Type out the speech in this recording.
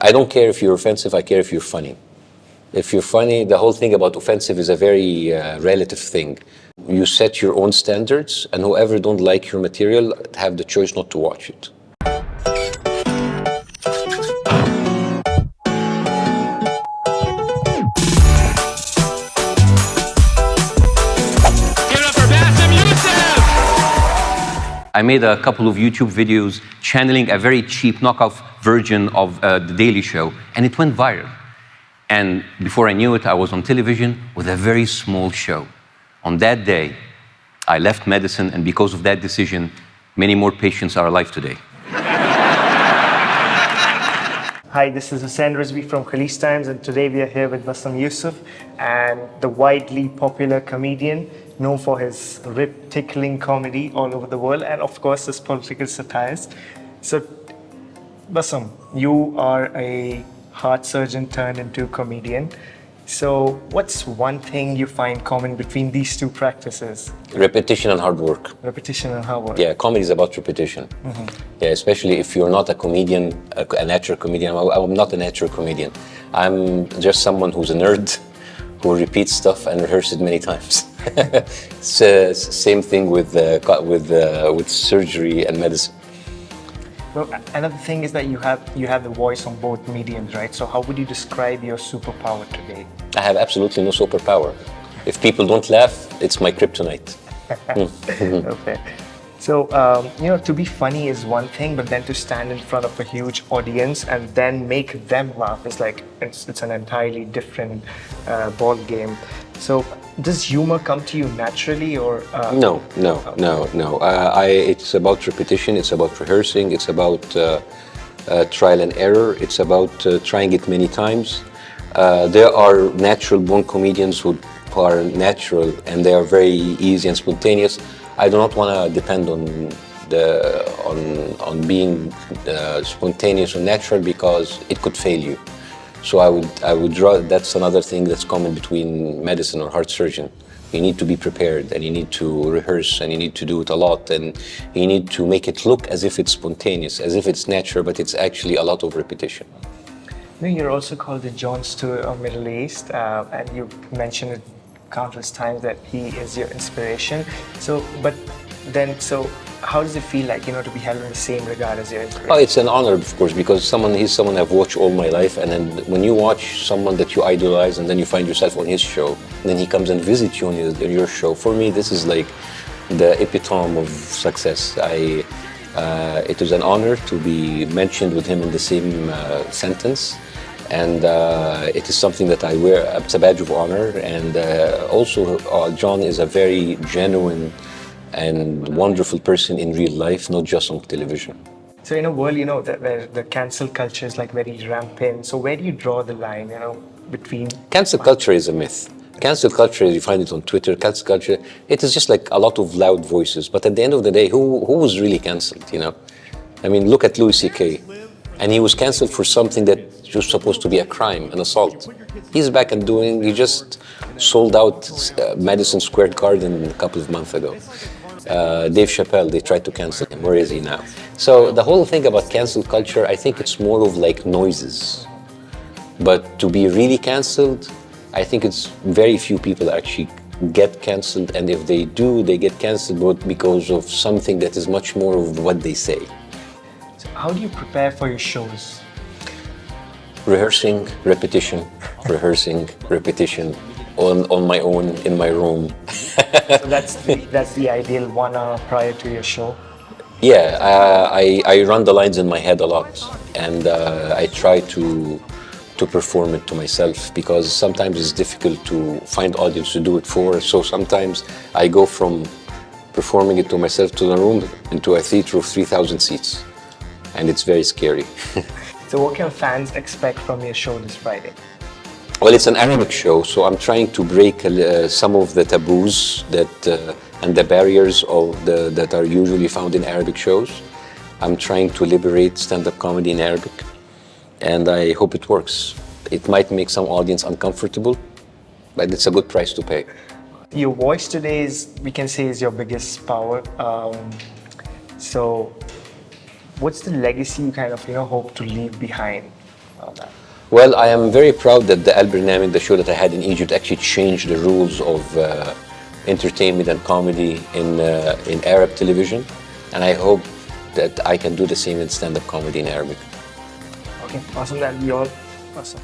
I don't care if you're offensive, I care if you're funny. If you're funny, the whole thing about offensive is a very relative thing. You set your own standards, and whoever don't like your material have the choice not to watch it. I made a couple of YouTube videos channeling a very cheap knockoff version of The Daily Show, and it went viral. And before I knew it, I was on television with a very small show. On that day, I left medicine, and because of that decision, many more patients are alive today. Hi, this is Hussein Rizvi from Khaleej Times, and today we are here with Bassem Youssef, and the widely popular comedian known for his rib-tickling comedy all over the world, and of course his political satires. So, Bassem, you are a heart surgeon turned into comedian. So, what's one thing you find common between these two practices? Repetition and hard work. Repetition and hard work. Yeah, comedy is about repetition. Mm-hmm. Yeah, especially if you're not a comedian, a natural comedian. I'm not a natural comedian. I'm just someone who's a nerd who repeats stuff and rehearses it many times. It's same thing with surgery and medicine. Well, another thing is that you have the voice on both mediums, right? So how would you describe your superpower today? I have absolutely no superpower. If people don't laugh, it's my kryptonite. Okay. So, to be funny is one thing, but then to stand in front of a huge audience and then make them laugh is like, it's an entirely different ball game. So, does humor come to you naturally or? No. It's about repetition, it's about rehearsing, it's about trial and error, it's about trying it many times. There are natural born comedians who are natural and they are very easy and spontaneous. I do not want to depend on being spontaneous or natural because it could fail you. So I would draw. That's another thing that's common between medicine or heart surgeon. You need to be prepared, and you need to rehearse, and you need to do it a lot, and you need to make it look as if it's spontaneous, as if it's natural, but it's actually a lot of repetition. You're also called the Jon Stewart of Middle East, and you mentioned it countless times that he is your inspiration. So how does it feel like, to be held in the same regard as your inspiration? Oh, it's an honor, of course, because he's someone I've watched all my life, and then when you watch someone that you idolize, and then you find yourself on his show, and then he comes and visits you on your show. For me, this is like the epitome of success. It is an honor to be mentioned with him in the same sentence. And it is something that I wear. It's a badge of honor. And also, John is a very genuine and wonderful person in real life, not just on television. So in a world, where the cancel culture is like very rampant, so where do you draw the line, between? Cancel culture is a myth. Cancel culture, you find it on Twitter, cancel culture, it is just like a lot of loud voices. But at the end of the day, who was really canceled, I mean, look at Louis C.K. And he was canceled for something that was supposed to be a crime, an assault. He's back and he just sold out Madison Square Garden a couple of months ago. Dave Chappelle, they tried to cancel him. Where is he now? So the whole thing about cancel culture, I think it's more of like noises. But to be really canceled, I think it's very few people actually get canceled. And if they do, they get canceled because of something that is much more of what they say. So how do you prepare for your shows? Rehearsing, repetition, on my own, in my room. So that's the ideal 1 hour prior to your show? Yeah, I run the lines in my head a lot, and I try to perform it to myself because sometimes it's difficult to find audience to do it for. So sometimes I go from performing it to myself to the room into a theater of 3,000 seats, and it's very scary. So what can fans expect from your show this Friday? Well, it's an Arabic show, so I'm trying to break some of the taboos and the barriers that are usually found in Arabic shows. I'm trying to liberate stand-up comedy in Arabic, and I hope it works. It might make some audience uncomfortable, but it's a good price to pay. Your voice today we can say, is your biggest power. So what's the legacy you kind of, hope to leave behind? that? Well, I am very proud that the Al Barnamij, the show that I had in Egypt, actually changed the rules of entertainment and comedy in Arab television, and I hope that I can do the same in stand-up comedy in Arabic. Okay, awesome. That'll be all. Awesome.